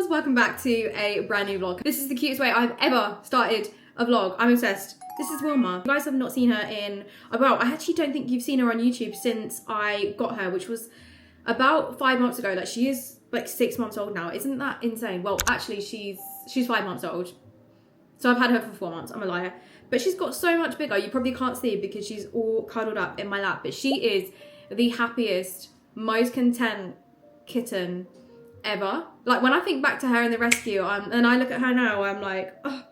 girls, welcome back to a brand new vlog. This is the cutest way I've ever started a vlog. I'm obsessed. This is Wilma. You guys have not seen her in, well, I actually don't think you've seen her on YouTube since I got her, which was about 5 months ago. Like, she is like 6 months old now. Isn't that insane? Well, actually she's 5 months old. So I've had her for 4 months, I'm a liar. But she's got so much bigger. You probably can't see because she's all cuddled up in my lap, but she is the happiest, most content kitten ever. Like, when I think back to her in the rescue and I look at her now, I'm like, oh,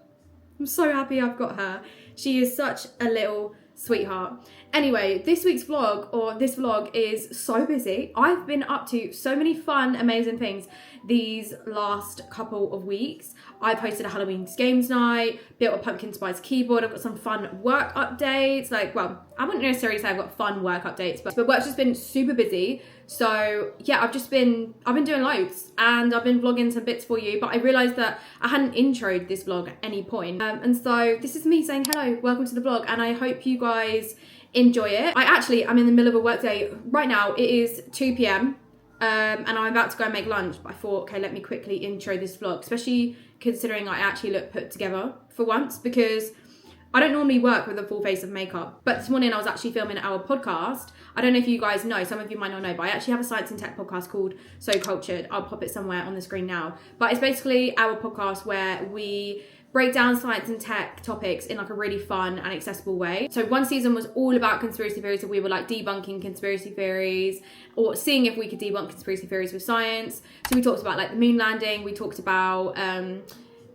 I'm so happy I've got her. She is such a little sweetheart. Anyway, this week's vlog, or this vlog, is so busy. I've been up to so many fun, amazing things these last couple of weeks. I've hosted a Halloween games night, built a pumpkin spice keyboard. I've got some fun work updates. Like, well, I wouldn't necessarily say I've got fun work updates, but work's just been super busy. So yeah, I've been doing loads and I've been vlogging some bits for you, but I realized that I hadn't introed this vlog at any point. And so this is me saying hello, welcome to the vlog, and I hope you guys enjoy it. I'm in the middle of a work day. Right now it is 2 p.m. And I'm about to go and make lunch, but I thought, okay, let me quickly intro this vlog, especially considering I actually look put together for once, because I don't normally work with a full face of makeup. But this morning I was actually filming our podcast. I don't know if you guys know, some of you might not know, but I actually have a science and tech podcast called So Cultured. I'll pop it somewhere on the screen now. But it's basically our podcast where we break down science and tech topics in like a really fun and accessible way. So one season was all about conspiracy theories, so we were like debunking conspiracy theories or seeing if we could debunk conspiracy theories with science. So we talked about like the moon landing, we talked about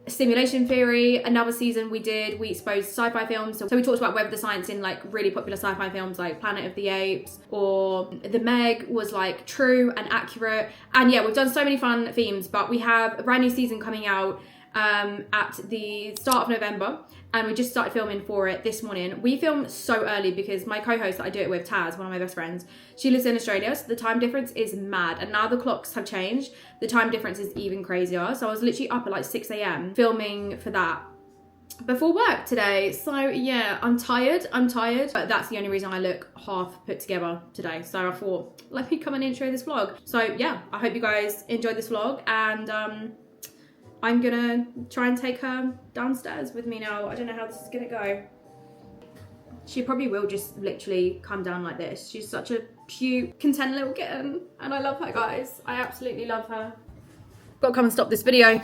simulation theory. Another season we exposed sci-fi films. So we talked about whether the science in like really popular sci-fi films like Planet of the Apes or The Meg was like true and accurate. And yeah, we've done so many fun themes, but we have a brand new season coming out at the start of November, and we just started filming for it this morning. We film so early because my co-host that I do it with, Taz, one of my best friends, she lives in Australia, so the time difference is mad, and now the clocks have changed, the time difference is even crazier. So I was literally up at like 6 a.m. filming for that before work today. So yeah, I'm tired, but that's the only reason I look half put together today. So I thought, let me come and intro this vlog. So yeah, I hope you guys enjoyed this vlog, and I'm gonna try and take her downstairs with me now. I don't know how this is gonna go. She probably will just literally come down like this. She's such a cute, content little kitten, and I love her, guys. I absolutely love her. Gotta come and stop this video.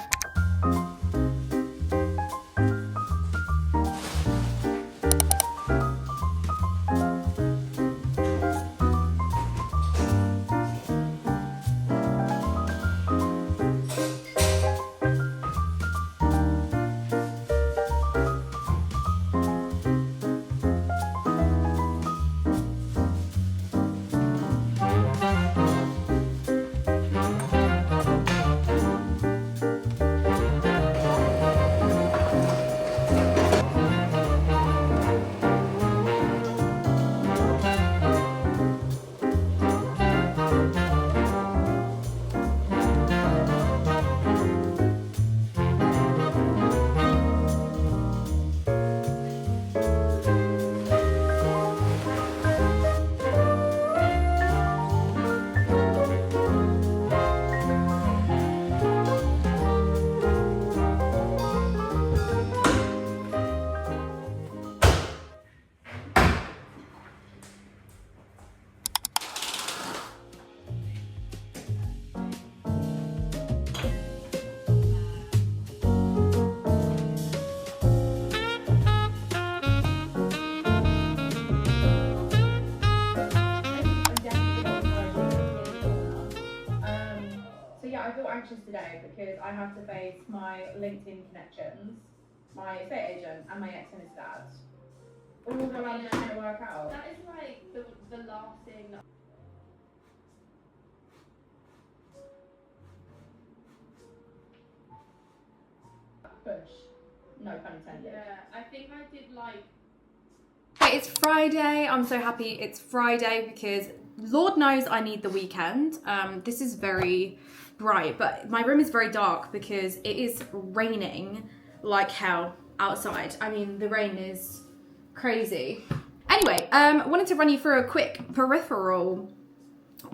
I feel anxious today because I have to face my LinkedIn connections, my estate agent, and my ex and his dad. All while I'm trying to work out. That is like the last thing that push. No pun intended. Yeah, I think I did like. Hey, it's Friday. I'm so happy it's Friday because Lord knows I need the weekend. This is very bright, but my room is very dark because it is raining like hell outside. I mean, the rain is crazy. Anyway, I wanted to run you through a quick peripheral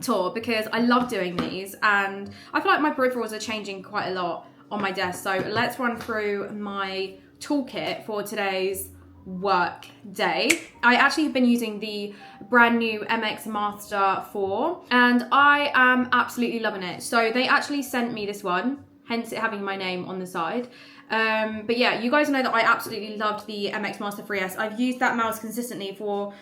tour because I love doing these, and I feel like my peripherals are changing quite a lot on my desk. So let's run through my toolkit for today's work day. I actually have been using the brand new MX Master 4 and I am absolutely loving it. So they actually sent me this one, hence it having my name on the side. But yeah, you guys know that I absolutely loved the MX Master 3S. I've used that mouse consistently for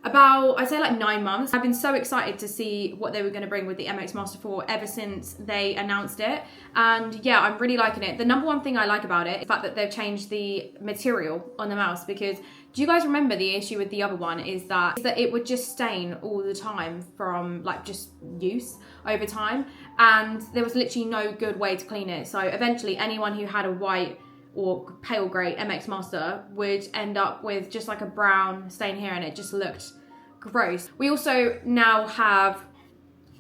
about, I'd say like 9 months. I've been so excited to see what they were going to bring with the MX Master 4 ever since they announced it. And yeah, I'm really liking it. The number one thing I like about it is the fact that they've changed the material on the mouse, because do you guys remember the issue with the other one is that it would just stain all the time from like just use over time, and there was literally no good way to clean it. So eventually anyone who had a white or pale grey MX Master would end up with just like a brown stain here, and it just looked gross. We also now have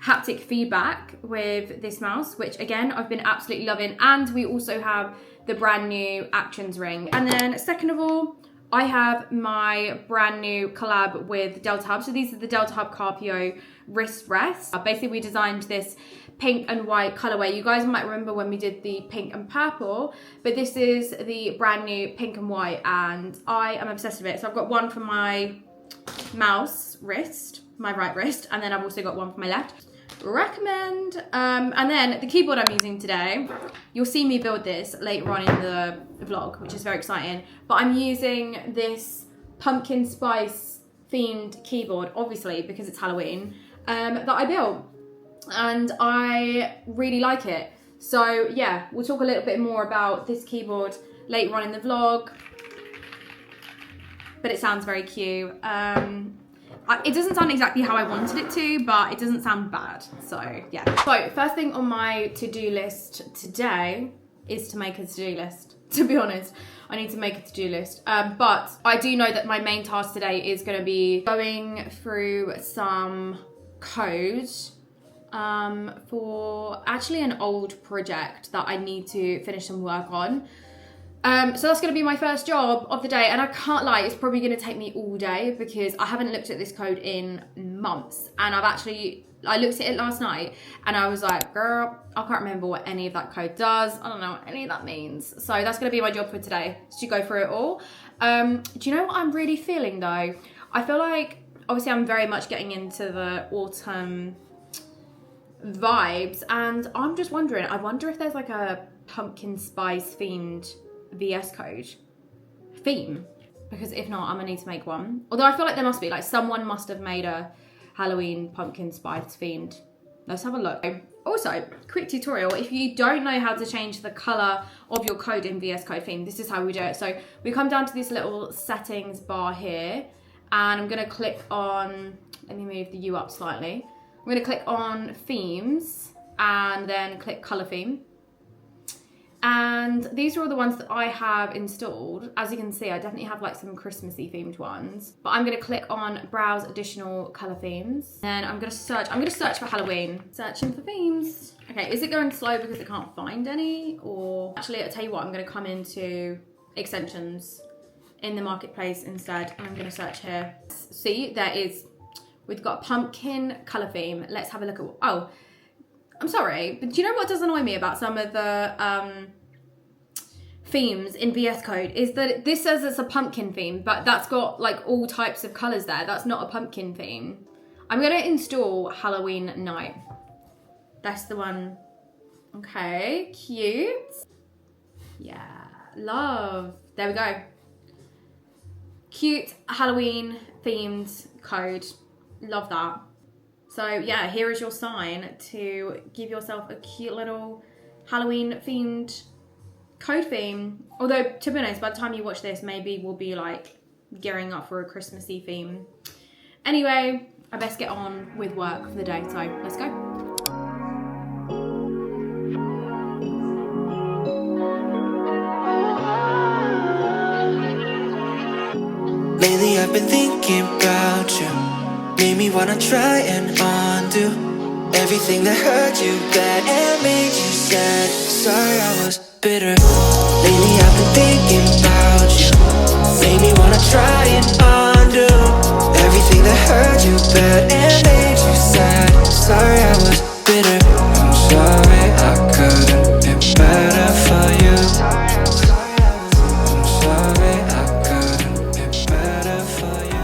haptic feedback with this mouse, which again I've been absolutely loving, and we also have the brand new actions ring. And then second of all, I have my brand new collab with Delta Hub. So these are the Delta Hub Carpio wrist rests. Basically we designed this pink and white colorway. You guys might remember when we did the pink and purple, but this is the brand new pink and white, and I am obsessed with it. So I've got one for my mouse wrist, my right wrist, and then I've also got one for my left. Recommend. And then the keyboard I'm using today, you'll see me build this later on in the vlog, which is very exciting, but I'm using this pumpkin spice themed keyboard, obviously because it's Halloween, that I built, and I really like it. So yeah, we'll talk a little bit more about this keyboard later on in the vlog, but it sounds very cute. It doesn't sound exactly how I wanted it to, but it doesn't sound bad, so yeah. So first thing on my to-do list today is to make a to-do list. To be honest, I need to make a to-do list, but I do know that my main task today is going to be going through some code for actually an old project that I need to finish some work on. So that's going to be my first job of the day, and I can't lie, it's probably going to take me all day because I haven't looked at this code in months, and I looked at it last night and I was like, girl, I can't remember what any of that code does. I don't know what any of that means. So that's going to be my job for today, to go through it all. Do you know what I'm really feeling though? I feel like, obviously I'm very much getting into the autumn vibes, and I'm just wondering, I wonder if there's like a pumpkin spice themed VS Code theme, because if not, I'm gonna need to make one. Although I feel like there must be, like someone must have made a Halloween pumpkin spice themed. Let's have a look. Also, quick tutorial, if you don't know how to change the color of your code in VS Code theme, this is how we do it. So we come down to this little settings bar here, and I'm gonna click on, let me move the U up slightly. I'm gonna click on themes and then click color theme. And these are all the ones that I have installed. As you can see, I definitely have like some Christmassy themed ones, but I'm gonna click on browse additional color themes. And I'm gonna search for Halloween. Searching for themes. Okay, is it going slow because I can't find any? Or actually, I'll tell you what, I'm gonna come into extensions in the marketplace instead, and I'm gonna search here. See, we've got a pumpkin color theme. Let's have a look at, oh, I'm sorry, but do you know what does annoy me about some of the themes in VS Code is that this says it's a pumpkin theme, but that's got like all types of colors there. That's not a pumpkin theme. I'm gonna install Halloween Night. That's the one. Okay, cute. Yeah, love. There we go. Cute Halloween themed code. Love that. So yeah, here is your sign to give yourself a cute little Halloween themed code theme. Although, to be honest, by the time you watch this, maybe we'll be like gearing up for a Christmassy theme. Anyway, I best get on with work for the day, so let's go. Lately I've been thinking about you. Made me wanna try and undo everything that hurt you bad and made you sad. Sorry I was bitter. Lately I've been thinking about you. Made me wanna try and undo everything that hurt you bad and made you sad. sorry I was bitter. I'm sorry I couldn't be better for you. I'm sorry I couldn't be better for you.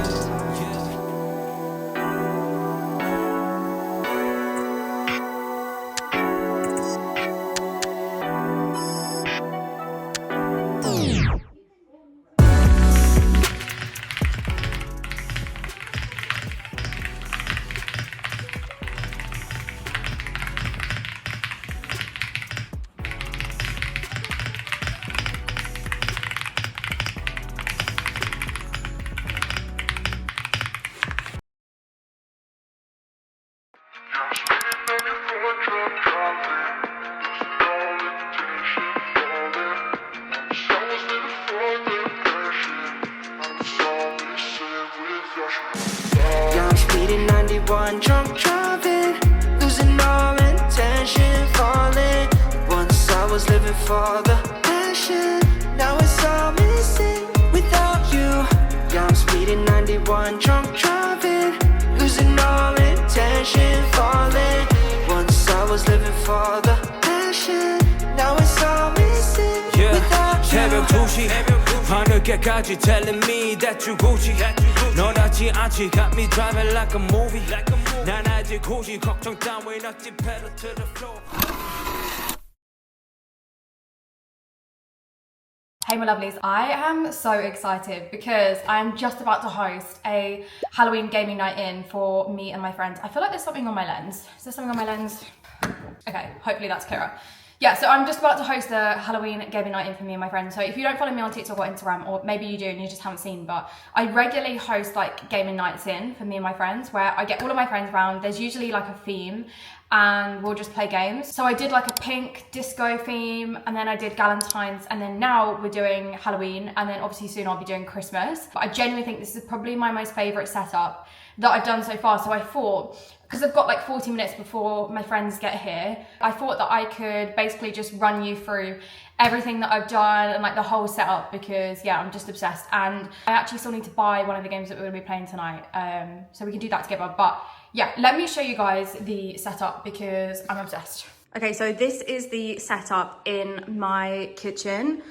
Yeah, I'm speeding 91, drunk driving, losing all intention, falling. Once I was living for the passion, now it's all missing without you. Yeah, I'm speeding 91, drunk driving, losing all intention, falling. Once I was living for the passion, now it's all missing without you. 새벽 2시 하늘께까지 telling me that you Gucci 너답지 않지 got me driving like a movie 난 아직 고시 걱정 따윈 없지 pedal to the floor. Hey my lovelies, I am so excited because I am just about to host a Halloween gaming night in for me and my friends. I feel like there's something on my lens. Is there something on my lens? Okay, hopefully that's clearer. Yeah, so I'm just about to host a Halloween gaming night in for me and my friends. So if you don't follow me on TikTok or Instagram, or maybe you do and you just haven't seen, but I regularly host like gaming nights in for me and my friends where I get all of my friends around. There's usually like a theme and we'll just play games. So I did like a pink disco theme, and then I did Galentine's, and then now we're doing Halloween, and then obviously soon I'll be doing Christmas. But I genuinely think this is probably my most favorite setup that I've done so far. So I thought, because I've got like 40 minutes before my friends get here, I thought that I could basically just run you through everything that I've done and like the whole setup, because yeah, I'm just obsessed. And I actually still need to buy one of the games that we're gonna be playing tonight. So we can do that together. But yeah, let me show you guys the setup because I'm obsessed. Okay, so this is the setup in my kitchen.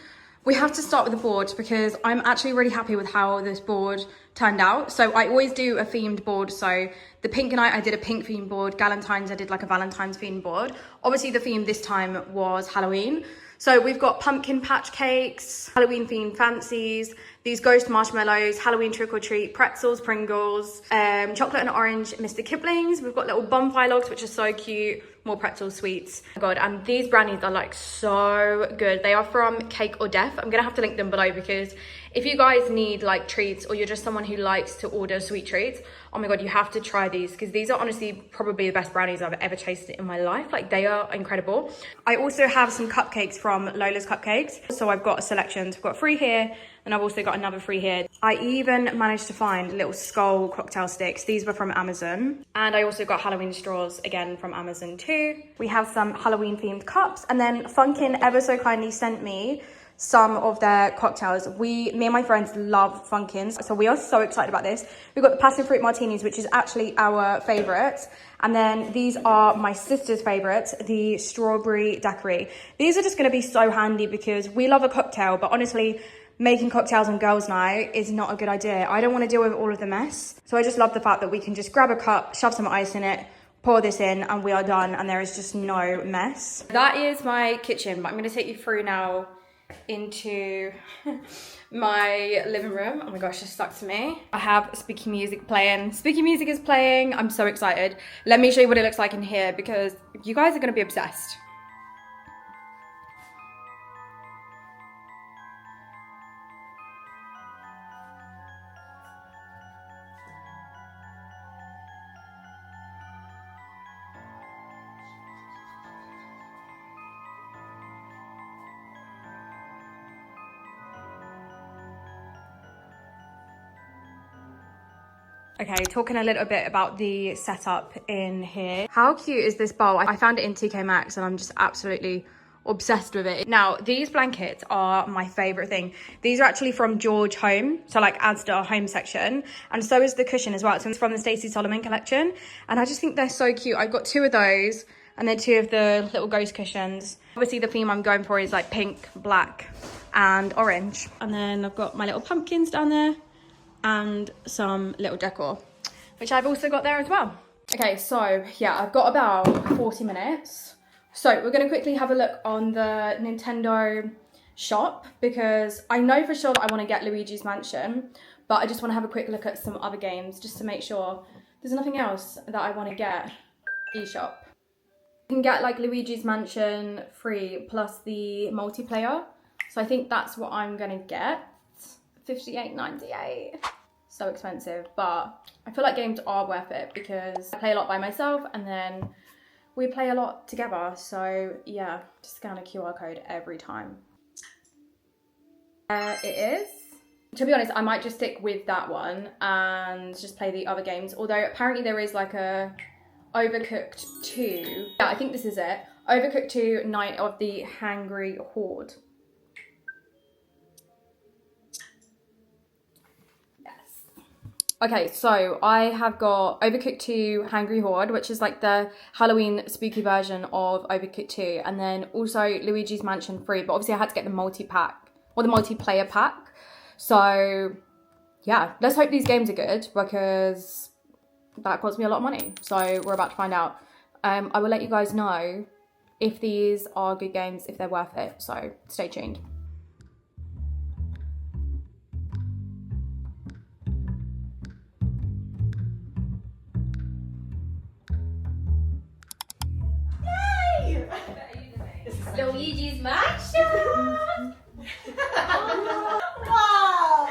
We have to start with the board because I'm actually really happy with how this board turned out. So I always do a themed board. So the pink night, I did a pink themed board. Galentine's, I did like a Valentine's themed board. Obviously the theme this time was Halloween. So we've got pumpkin patch cakes, Halloween themed fancies, these ghost marshmallows, Halloween trick or treat, pretzels, Pringles, chocolate and orange Mr. Kiplings. We've got little bonfire logs, which are so cute, more pretzel sweets. Oh God, and these brownies are like so good. They are from Cake or Death. I'm gonna have to link them below because if you guys need like treats or you're just someone who likes to order sweet treats, oh my God, you have to try these because these are honestly probably the best brownies I've ever tasted in my life. Like they are incredible. I also have some cupcakes from Lola's Cupcakes. So I've got a selection. So I've got 3 here and I've also got another 3 here. I even managed to find little skull cocktail sticks. These were from Amazon. And I also got Halloween straws again from Amazon too. We have some Halloween themed cups, and then Funkin ever so kindly sent me some of their cocktails. Me and my friends love Funkins, so we are so excited about this. We've got the passion fruit martinis, which is actually our favorite. And then these are my sister's favorites, the strawberry daiquiri. These are just gonna be so handy because we love a cocktail, but honestly, making cocktails on girls' night is not a good idea. I don't wanna deal with all of the mess. So I just love the fact that we can just grab a cup, shove some ice in it, pour this in, and we are done, and there is just no mess. That is my kitchen, but I'm gonna take you through now into my living room. Oh my gosh, it's stuck to me. I have spooky music playing. Spooky music is playing. I'm so excited. Let me show you what it looks like in here because you guys are gonna be obsessed. Okay, talking a little bit about the setup in here. How cute is this bowl? I found it in TK Maxx and I'm just absolutely obsessed with it. Now, these blankets are my favorite thing. These are actually from George Home, so like Asda home section, and so is the cushion as well. So it's from the Stacey Solomon collection, and I just think they're so cute. I've got 2 of those, and then 2 of the little ghost cushions. Obviously the theme I'm going for is like pink, black and orange. And then I've got my little pumpkins down there and some little decor, which I've also got there as well. Okay, so yeah, I've got about 40 minutes. So we're going to quickly have a look on the Nintendo shop, because I know for sure that I want to get Luigi's Mansion, but I just want to have a quick look at some other games just to make sure there's nothing else that I want to get. eShop. You can get like Luigi's Mansion free plus the multiplayer. So I think that's what I'm going to get. $58.98. So expensive, but I feel like games are worth it because I play a lot by myself and then we play a lot together. So yeah, just scan a QR code every time. It is. To be honest, I might just stick with that one and just play the other games. Although apparently there is like a Overcooked 2. Yeah, I think this is it. Overcooked 2, Night of the Hangry Horde. Okay, so I have got Overcooked 2 Hangry Horde, which is like the Halloween spooky version of Overcooked 2, and then also Luigi's Mansion free, but obviously I had to get the multi-pack, or the multiplayer pack. So yeah, let's hope these games are good, because that cost me a lot of money. So we're about to find out. I will let you guys know if these are good games, if they're worth it, so stay tuned. Luigi's Mansion! Wow!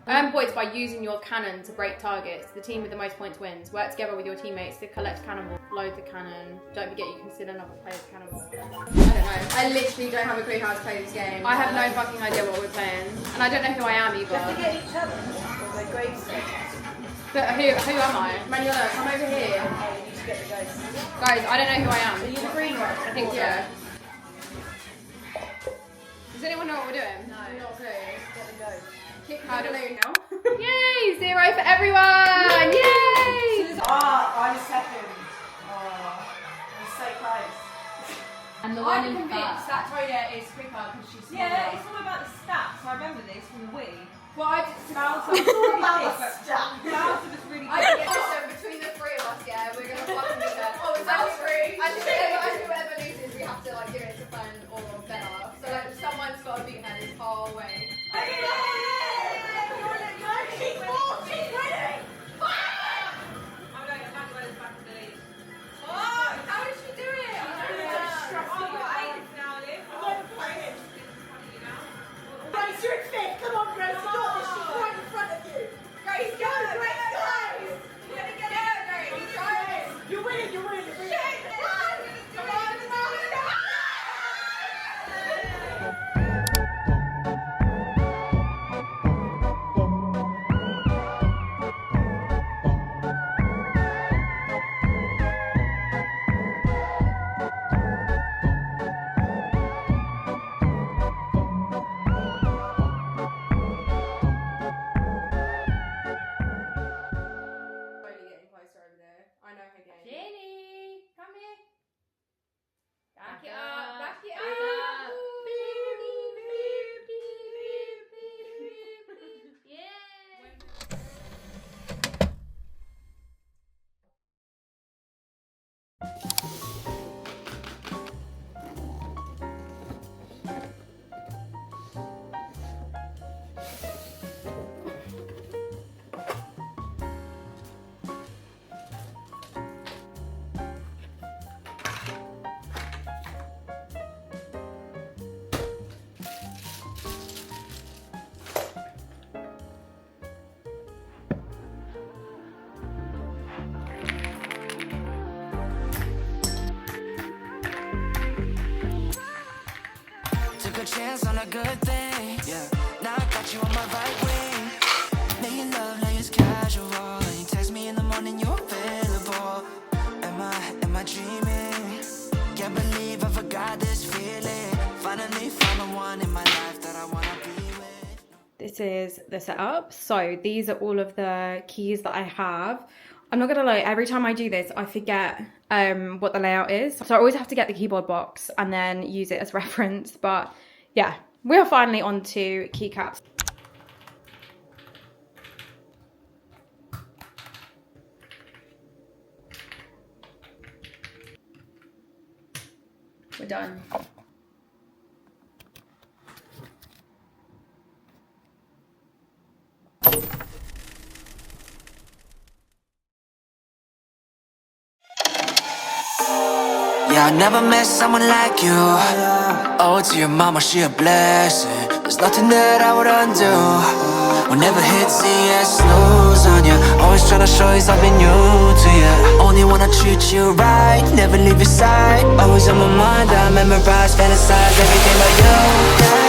Earn points by using your cannon to break targets. The team with the most points wins. Work together with your teammates to collect cannonballs. Load the cannon. Don't forget you can steal another player's cannonball. I don't know. I literally don't have a clue how to play this game. I have no fucking idea what we're playing. And I don't know who I am either. To get each other, or their gravestone. But who am I? Manuela, come over here. Oh, you need to get the ghost. Guys, I don't know who I am. Are you the green one? I think, yeah. Does anyone know what we're doing? No. Not a clue. Get the ghost. Kick the balloon now. Yay! 0 for everyone! Yay! I'm second. Oh, I'm so close. And the I'm one in convinced first. that Toya is quicker because she's smaller. Yeah, it's all about the stats. I remember this from the Wii. Well, I just It's all about the Stop. Bowser was really I good. think it's between the 3 of us, yeah, we're gonna fucking do that. Oh, is that free? I think whatever loses, we have to like give it to friend or better. So like someone's got to beat her this whole way. How did she do it? Grace, you're in fifth. Come on, Grace. You got this. She's right in front of you. Grace, go! Grace, go! You're gonna get it, Grace. Try it. You're winning. You're winning. You're winning. Come on, come on. Slowly getting closer over there. I know her game. Jenny! Come here. Back Back it it up. up. Back it Back up. it up. Yeah! Took a chance on a good thing. Yeah. Now I got you on my right wing. Making love, now it's casual. is the setup. So these are all of the keys that I have. I'm not gonna lie, every time I do this, I forget what the layout is. So I always have to get the keyboard box and then use it as reference. But yeah, we are finally on to keycaps. We're done. Yeah, I never met someone like you. Oh, to your mama, she a blessing. There's nothing that I would undo. Will never hit snooze on you. Always tryna show you something new to you. Only wanna treat you right, never leave your side. Always on my mind, I memorize, fantasize everything about you.